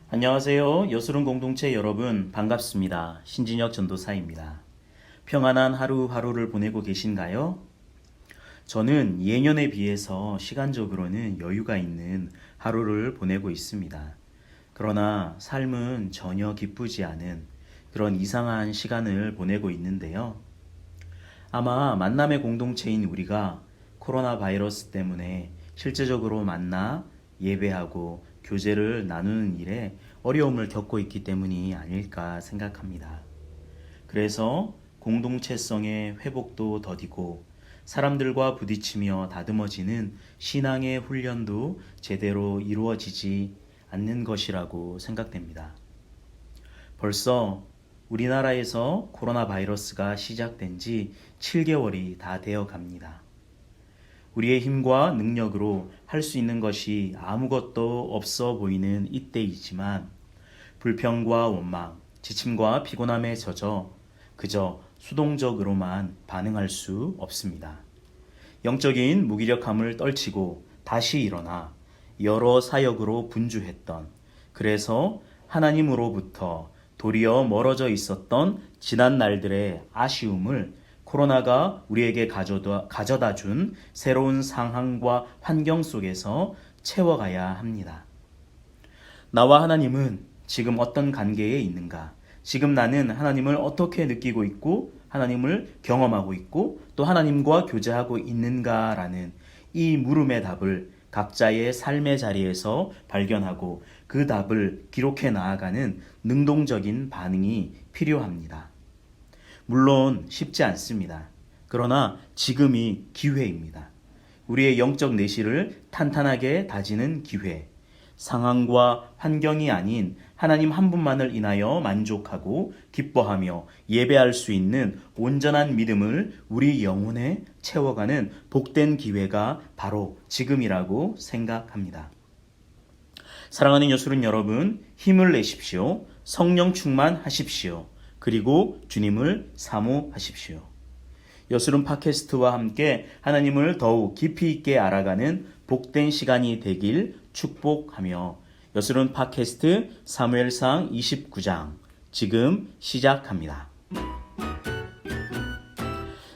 안녕하세요. 여수론 공동체 여러분 반갑습니다. 신진혁 전도사입니다. 평안한 하루하루를 보내고 계신가요? 저는 예년에 비해서 시간적으로는 여유가 있는 하루를 보내고 있습니다. 그러나 삶은 전혀 기쁘지 않은 그런 이상한 시간을 보내고 있는데요. 아마 만남의 공동체인 우리가 코로나 바이러스 때문에 실제적으로 만나 예배하고 교제를 나누는 일에 어려움을 겪고 있기 때문이 아닐까 생각합니다. 그래서 공동체성의 회복도 더디고 사람들과 부딪히며 다듬어지는 신앙의 훈련도 제대로 이루어지지 않는 것이라고 생각됩니다. 벌써 우리나라에서 코로나 바이러스가 시작된 지 7개월이 다 되어 갑니다. 우리의 힘과 능력으로 할 수 있는 것이 아무것도 없어 보이는 이때이지만 불평과 원망, 지침과 피곤함에 젖어 그저 수동적으로만 반응할 수 없습니다. 영적인 무기력함을 떨치고 다시 일어나 여러 사역으로 분주했던, 그래서 하나님으로부터 도리어 멀어져 있었던 지난 날들의 아쉬움을 코로나가 우리에게 가져다 준 새로운 상황과 환경 속에서 채워가야 합니다. 나와 하나님은 지금 어떤 관계에 있는가? 지금 나는 하나님을 어떻게 느끼고 있고 하나님을 경험하고 있고 또 하나님과 교제하고 있는가라는 이 물음의 답을 각자의 삶의 자리에서 발견하고 그 답을 기록해 나아가는 능동적인 반응이 필요합니다. 물론 쉽지 않습니다. 그러나 지금이 기회입니다. 우리의 영적 내실을 탄탄하게 다지는 기회. 상황과 환경이 아닌 하나님 한 분만을 인하여 만족하고 기뻐하며 예배할 수 있는 온전한 믿음을 우리 영혼에 채워가는 복된 기회가 바로 지금이라고 생각합니다. 사랑하는 여수른 여러분, 힘을 내십시오. 성령 충만하십시오. 그리고 주님을 사모하십시오. 여수름 팟캐스트와 함께 하나님을 더욱 깊이 있게 알아가는 복된 시간이 되길 축복하며 여수름 팟캐스트 사무엘상 29장 지금 시작합니다.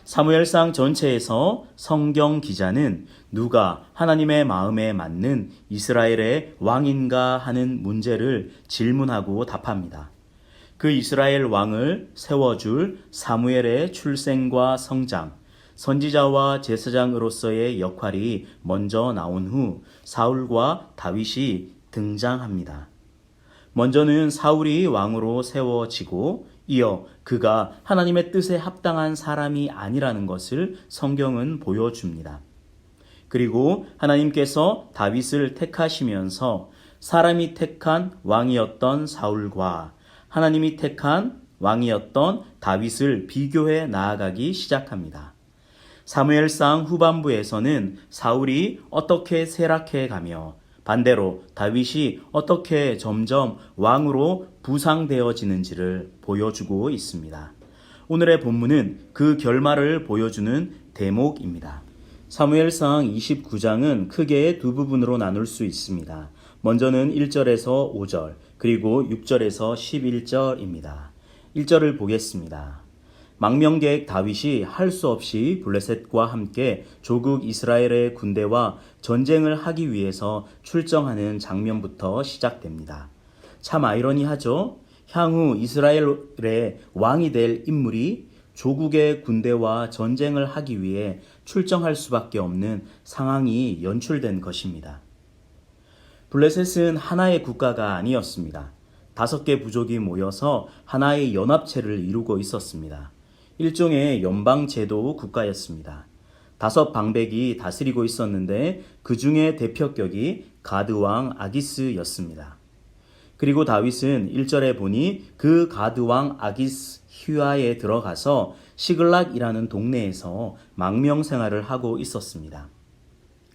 사무엘상 전체에서 성경 기자는 누가 하나님의 마음에 맞는 이스라엘의 왕인가 하는 문제를 질문하고 답합니다. 그 이스라엘 왕을 세워줄 사무엘의 출생과 성장, 선지자와 제사장으로서의 역할이 먼저 나온 후 사울과 다윗이 등장합니다. 먼저는 사울이 왕으로 세워지고 이어 그가 하나님의 뜻에 합당한 사람이 아니라는 것을 성경은 보여줍니다. 그리고 하나님께서 다윗을 택하시면서 사람이 택한 왕이었던 사울과 하나님이 택한 왕이었던 다윗을 비교해 나아가기 시작합니다. 사무엘상 후반부에서는 사울이 어떻게 쇠락해 가며 반대로 다윗이 어떻게 점점 왕으로 부상되어지는지를 보여주고 있습니다. 오늘의 본문은 그 결말을 보여주는 대목입니다. 사무엘상 29장은 크게 두 부분으로 나눌 수 있습니다. 먼저는 1절에서 5절, 그리고 6절에서 11절입니다. 1절을 보겠습니다. 망명객 다윗이 할 수 없이 블레셋과 함께 조국 이스라엘의 군대와 전쟁을 하기 위해서 출정하는 장면부터 시작됩니다. 참 아이러니하죠? 향후 이스라엘의 왕이 될 인물이 조국의 군대와 전쟁을 하기 위해 출정할 수밖에 없는 상황이 연출된 것입니다. 블레셋은 하나의 국가가 아니었습니다. 5개 부족이 모여서 하나의 연합체를 이루고 있었습니다. 일종의 연방제도 국가였습니다. 5 방백이 다스리고 있었는데 그 중에 대표격이 가드왕 아기스였습니다. 그리고 다윗은 1절에 보니 그 가드왕 아기스 휘하에 들어가서 시글락이라는 동네에서 망명 생활을 하고 있었습니다.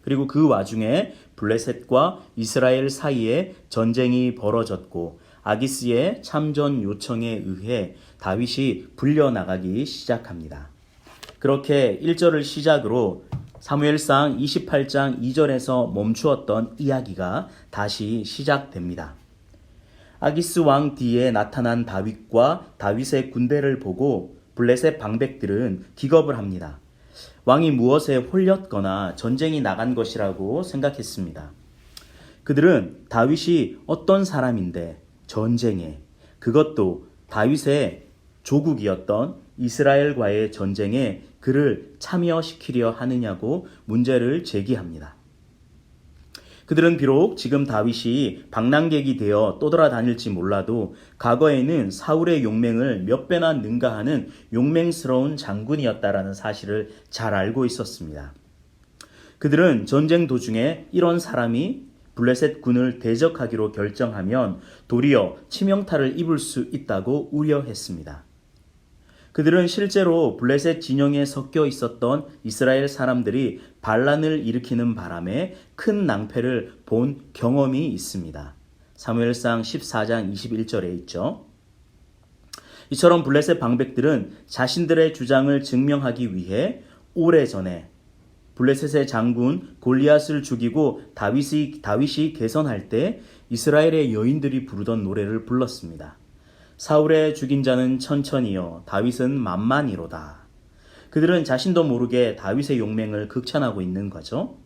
그리고 그 와중에 블레셋과 이스라엘 사이에 전쟁이 벌어졌고 아기스의 참전 요청에 의해 다윗이 불려나가기 시작합니다. 그렇게 1절을 시작으로 사무엘상 28장 2절에서 멈추었던 이야기가 다시 시작됩니다. 아기스 왕 뒤에 나타난 다윗과 다윗의 군대를 보고 블레셋 방백들은 기겁을 합니다. 왕이 무엇에 홀렸거나 전쟁이 나간 것이라고 생각했습니다. 그들은 다윗이 어떤 사람인데 전쟁에, 그것도 다윗의 조국이었던 이스라엘과의 전쟁에 그를 참여시키려 하느냐고 문제를 제기합니다. 그들은 비록 지금 다윗이 방랑객이 되어 떠돌아다닐지 몰라도 과거에는 사울의 용맹을 몇 배나 능가하는 용맹스러운 장군이었다라는 사실을 잘 알고 있었습니다. 그들은 전쟁 도중에 이런 사람이 블레셋 군을 대적하기로 결정하면 도리어 치명타를 입을 수 있다고 우려했습니다. 그들은 실제로 블레셋 진영에 섞여 있었던 이스라엘 사람들이 반란을 일으키는 바람에 큰 낭패를 본 경험이 있습니다. 사무엘상 14장 21절에 있죠. 이처럼 블레셋 방백들은 자신들의 주장을 증명하기 위해 오래전에 블레셋의 장군 골리앗을 죽이고 다윗이 개선할 때 이스라엘의 여인들이 부르던 노래를 불렀습니다. 사울의 죽인 자는 천천히요 다윗은 만만히로다. 그들은 자신도 모르게 다윗의 용맹을 극찬하고 있는 거죠.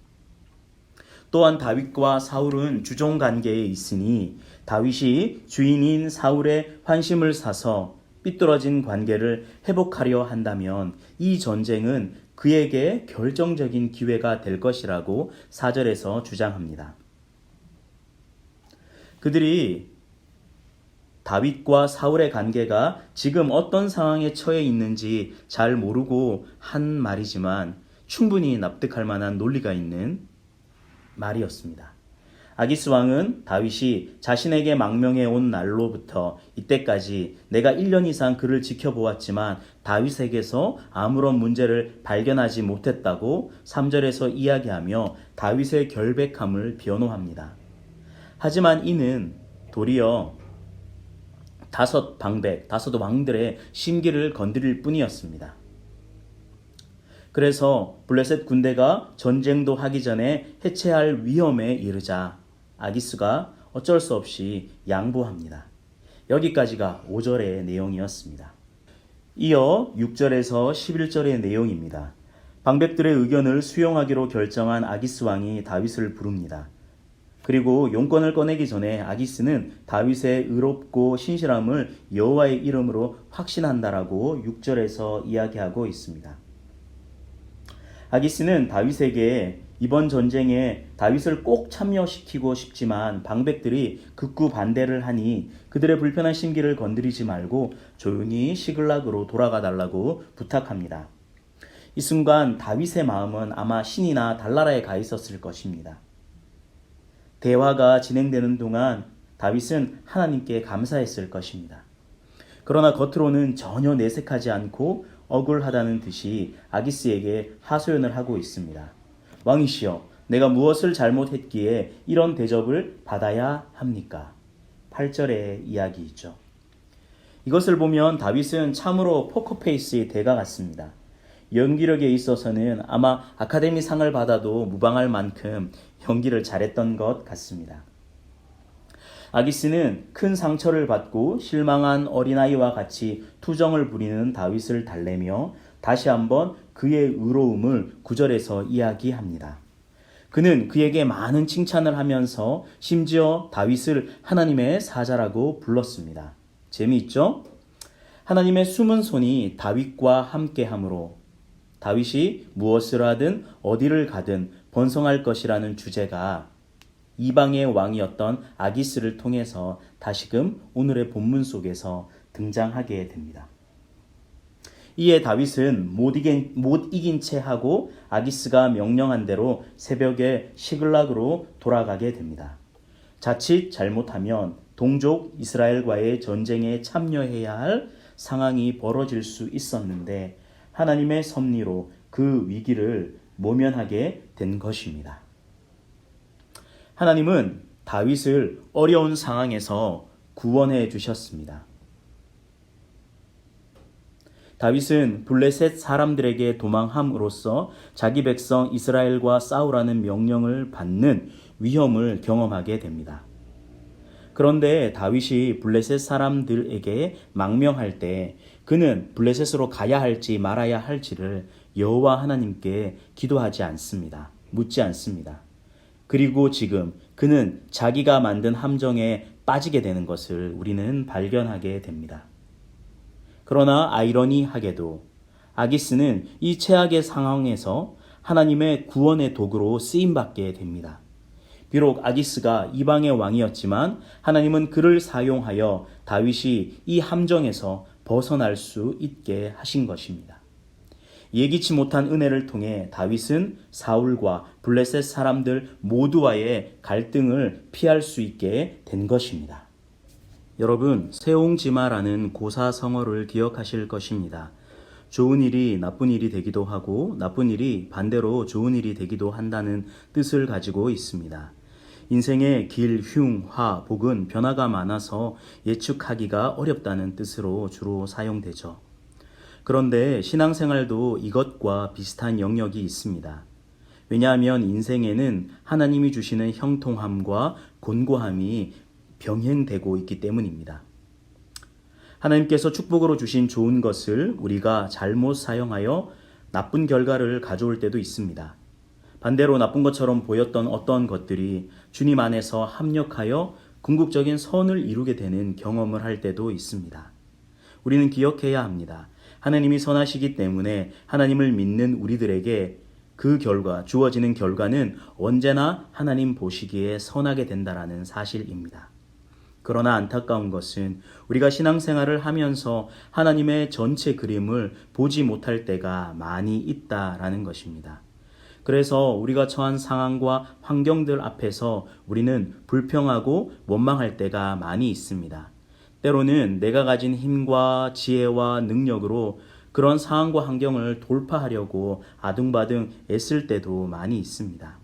또한 다윗과 사울은 주종 관계에 있으니 다윗이 주인인 사울의 환심을 사서 삐뚤어진 관계를 회복하려 한다면 이 전쟁은 그에게 결정적인 기회가 될 것이라고 4절에서 주장합니다. 그들이 다윗과 사울의 관계가 지금 어떤 상황에 처해 있는지 잘 모르고 한 말이지만 충분히 납득할 만한 논리가 있는 말이었습니다. 아기스 왕은 다윗이 자신에게 망명해 온 날로부터 이때까지 내가 1년 이상 그를 지켜보았지만 다윗에게서 아무런 문제를 발견하지 못했다고 3절에서 이야기하며 다윗의 결백함을 변호합니다. 하지만 이는 도리어 다섯 왕들의 심기를 건드릴 뿐이었습니다. 그래서 블레셋 군대가 전쟁도 하기 전에 해체할 위험에 이르자 아기스가 어쩔 수 없이 양보합니다. 여기까지가 5절의 내용이었습니다. 이어 6절에서 11절의 내용입니다. 방백들의 의견을 수용하기로 결정한 아기스 왕이 다윗을 부릅니다. 그리고 용건을 꺼내기 전에 아기스는 다윗의 의롭고 신실함을 여호와의 이름으로 확신한다라고 6절에서 이야기하고 있습니다. 아기스는 다윗에게 이번 전쟁에 다윗을 꼭 참여시키고 싶지만 방백들이 극구 반대를 하니 그들의 불편한 심기를 건드리지 말고 조용히 시글락으로 돌아가 달라고 부탁합니다. 이 순간 다윗의 마음은 아마 신이나 달나라에 가 있었을 것입니다. 대화가 진행되는 동안 다윗은 하나님께 감사했을 것입니다. 그러나 겉으로는 전혀 내색하지 않고 억울하다는 듯이 아기스에게 하소연을 하고 있습니다. 왕이시여, 내가 무엇을 잘못했기에 이런 대접을 받아야 합니까? 8절의 이야기이죠. 이것을 보면 다윗은 참으로 포커페이스의 대가 같습니다. 연기력에 있어서는 아마 아카데미 상을 받아도 무방할 만큼 연기를 잘했던 것 같습니다. 아기스는 큰 상처를 받고 실망한 어린아이와 같이 투정을 부리는 다윗을 달래며 다시 한번 그의 의로움을 9절에서 이야기합니다. 그는 그에게 많은 칭찬을 하면서 심지어 다윗을 하나님의 사자라고 불렀습니다. 재미있죠? 하나님의 숨은 손이 다윗과 함께함으로 다윗이 무엇을 하든 어디를 가든 번성할 것이라는 주제가 이방의 왕이었던 아기스를 통해서 다시금 오늘의 본문 속에서 등장하게 됩니다. 이에 다윗은 못 이긴 채 하고 아기스가 명령한 대로 새벽에 시글락으로 돌아가게 됩니다. 자칫 잘못하면 동족 이스라엘과의 전쟁에 참여해야 할 상황이 벌어질 수 있었는데 하나님의 섭리로 그 위기를 모면하게 된 것입니다. 하나님은 다윗을 어려운 상황에서 구원해 주셨습니다. 다윗은 블레셋 사람들에게 도망함으로써 자기 백성 이스라엘과 싸우라는 명령을 받는 위험을 경험하게 됩니다. 그런데 다윗이 블레셋 사람들에게 망명할 때 그는 블레셋으로 가야 할지 말아야 할지를 여호와 하나님께 기도하지 않습니다. 묻지 않습니다. 그리고 지금 그는 자기가 만든 함정에 빠지게 되는 것을 우리는 발견하게 됩니다. 그러나 아이러니하게도 아기스는 이 최악의 상황에서 하나님의 구원의 도구로 쓰임받게 됩니다. 비록 아기스가 이방의 왕이었지만 하나님은 그를 사용하여 다윗이 이 함정에서 벗어날 수 있게 하신 것입니다. 예기치 못한 은혜를 통해 다윗은 사울과 블레셋 사람들 모두와의 갈등을 피할 수 있게 된 것입니다. 여러분, 세옹지마라는 고사성어를 기억하실 것입니다. 좋은 일이 나쁜 일이 되기도 하고 나쁜 일이 반대로 좋은 일이 되기도 한다는 뜻을 가지고 있습니다. 인생의 길, 흉, 화, 복은 변화가 많아서 예측하기가 어렵다는 뜻으로 주로 사용되죠. 그런데 신앙생활도 이것과 비슷한 영역이 있습니다. 왜냐하면 인생에는 하나님이 주시는 형통함과 곤고함이 병행되고 있기 때문입니다. 하나님께서 축복으로 주신 좋은 것을 우리가 잘못 사용하여 나쁜 결과를 가져올 때도 있습니다. 반대로 나쁜 것처럼 보였던 어떤 것들이 주님 안에서 합력하여 궁극적인 선을 이루게 되는 경험을 할 때도 있습니다. 우리는 기억해야 합니다. 하나님이 선하시기 때문에 하나님을 믿는 우리들에게 그 결과, 주어지는 결과는 언제나 하나님 보시기에 선하게 된다라는 사실입니다. 그러나 안타까운 것은 우리가 신앙생활을 하면서 하나님의 전체 그림을 보지 못할 때가 많이 있다라는 것입니다. 그래서 우리가 처한 상황과 환경들 앞에서 우리는 불평하고 원망할 때가 많이 있습니다. 때로는 내가 가진 힘과 지혜와 능력으로 그런 상황과 환경을 돌파하려고 아둥바둥 애쓸 때도 많이 있습니다.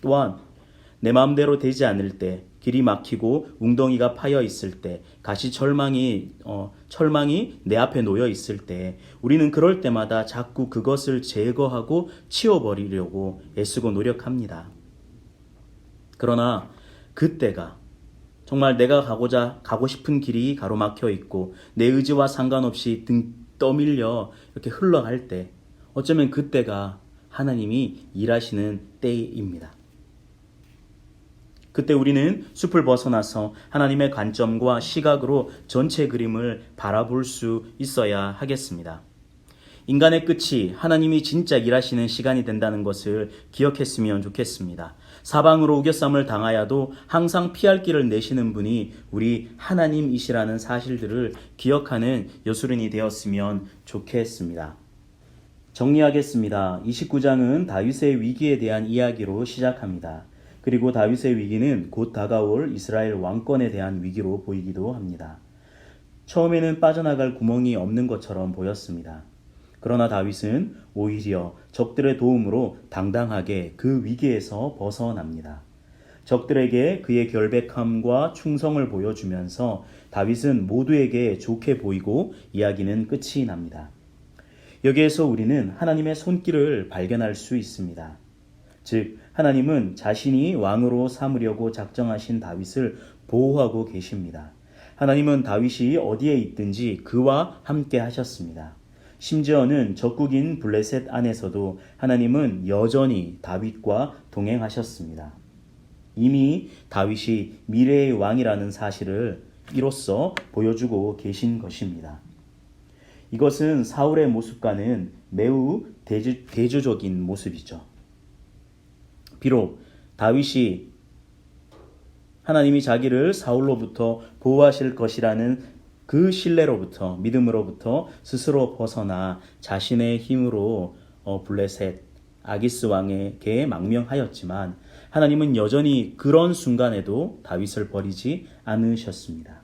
또한 내 마음대로 되지 않을 때, 길이 막히고 웅덩이가 파여 있을 때, 철망이 내 앞에 놓여 있을 때, 우리는 그럴 때마다 자꾸 그것을 제거하고 치워버리려고 애쓰고 노력합니다. 그러나 그때가 정말 내가 가고 싶은 길이 가로막혀 있고 내 의지와 상관없이 등 떠밀려 이렇게 흘러갈 때, 어쩌면 그때가 하나님이 일하시는 때입니다. 그때 우리는 숲을 벗어나서 하나님의 관점과 시각으로 전체 그림을 바라볼 수 있어야 하겠습니다. 인간의 끝이 하나님이 진짜 일하시는 시간이 된다는 것을 기억했으면 좋겠습니다. 사방으로 우겨쌈을 당하여도 항상 피할 길을 내시는 분이 우리 하나님이시라는 사실들을 기억하는 여수른이 되었으면 좋겠습니다. 정리하겠습니다. 29장은 다윗의 위기에 대한 이야기로 시작합니다. 그리고 다윗의 위기는 곧 다가올 이스라엘 왕권에 대한 위기로 보이기도 합니다. 처음에는 빠져나갈 구멍이 없는 것처럼 보였습니다. 그러나 다윗은 오히려 적들의 도움으로 당당하게 그 위기에서 벗어납니다. 적들에게 그의 결백함과 충성을 보여주면서 다윗은 모두에게 좋게 보이고 이야기는 끝이 납니다. 여기에서 우리는 하나님의 손길을 발견할 수 있습니다. 즉, 하나님은 자신이 왕으로 삼으려고 작정하신 다윗을 보호하고 계십니다. 하나님은 다윗이 어디에 있든지 그와 함께 하셨습니다. 심지어는 적국인 블레셋 안에서도 하나님은 여전히 다윗과 동행하셨습니다. 이미 다윗이 미래의 왕이라는 사실을 이로써 보여주고 계신 것입니다. 이것은 사울의 모습과는 매우 대조적인 모습이죠. 비록 다윗이 하나님이 자기를 사울로부터 보호하실 것이라는 그 신뢰로부터, 믿음으로부터 스스로 벗어나 자신의 힘으로 블레셋 아기스 왕에게 망명하였지만 하나님은 여전히 그런 순간에도 다윗을 버리지 않으셨습니다.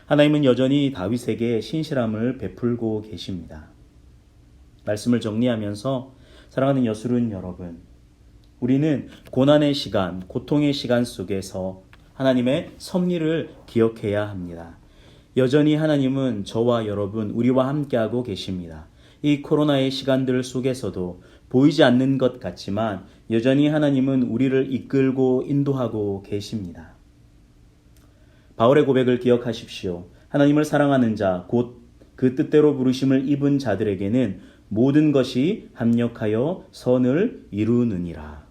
하나님은 여전히 다윗에게 신실함을 베풀고 계십니다. 말씀을 정리하면서 사랑하는 여수른 여러분, 우리는 고난의 시간, 고통의 시간 속에서 하나님의 섭리를 기억해야 합니다. 여전히 하나님은 저와 여러분, 우리와 함께하고 계십니다. 이 코로나의 시간들 속에서도 보이지 않는 것 같지만 여전히 하나님은 우리를 이끌고 인도하고 계십니다. 바울의 고백을 기억하십시오. 하나님을 사랑하는 자, 곧 그 뜻대로 부르심을 입은 자들에게는 모든 것이 합력하여 선을 이루느니라.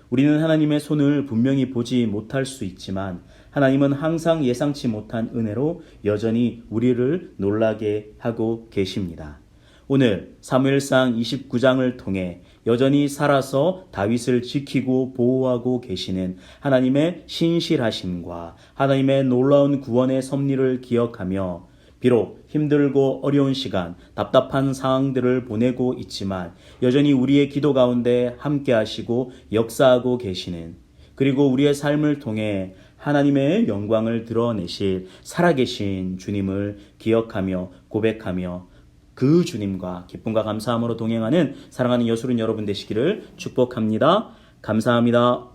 우리는 하나님의 손을 분명히 보지 못할 수 있지만 하나님은 항상 예상치 못한 은혜로 여전히 우리를 놀라게 하고 계십니다. 오늘 사무엘상 29장을 통해 여전히 살아서 다윗을 지키고 보호하고 계시는 하나님의 신실하심과 하나님의 놀라운 구원의 섭리를 기억하며 비록 힘들고 어려운 시간, 답답한 상황들을 보내고 있지만 여전히 우리의 기도 가운데 함께 하시고 역사하고 계시는, 그리고 우리의 삶을 통해 하나님의 영광을 드러내실 살아계신 주님을 기억하며 고백하며 그 주님과 기쁨과 감사함으로 동행하는 사랑하는 여술은 여러분 되시기를 축복합니다. 감사합니다.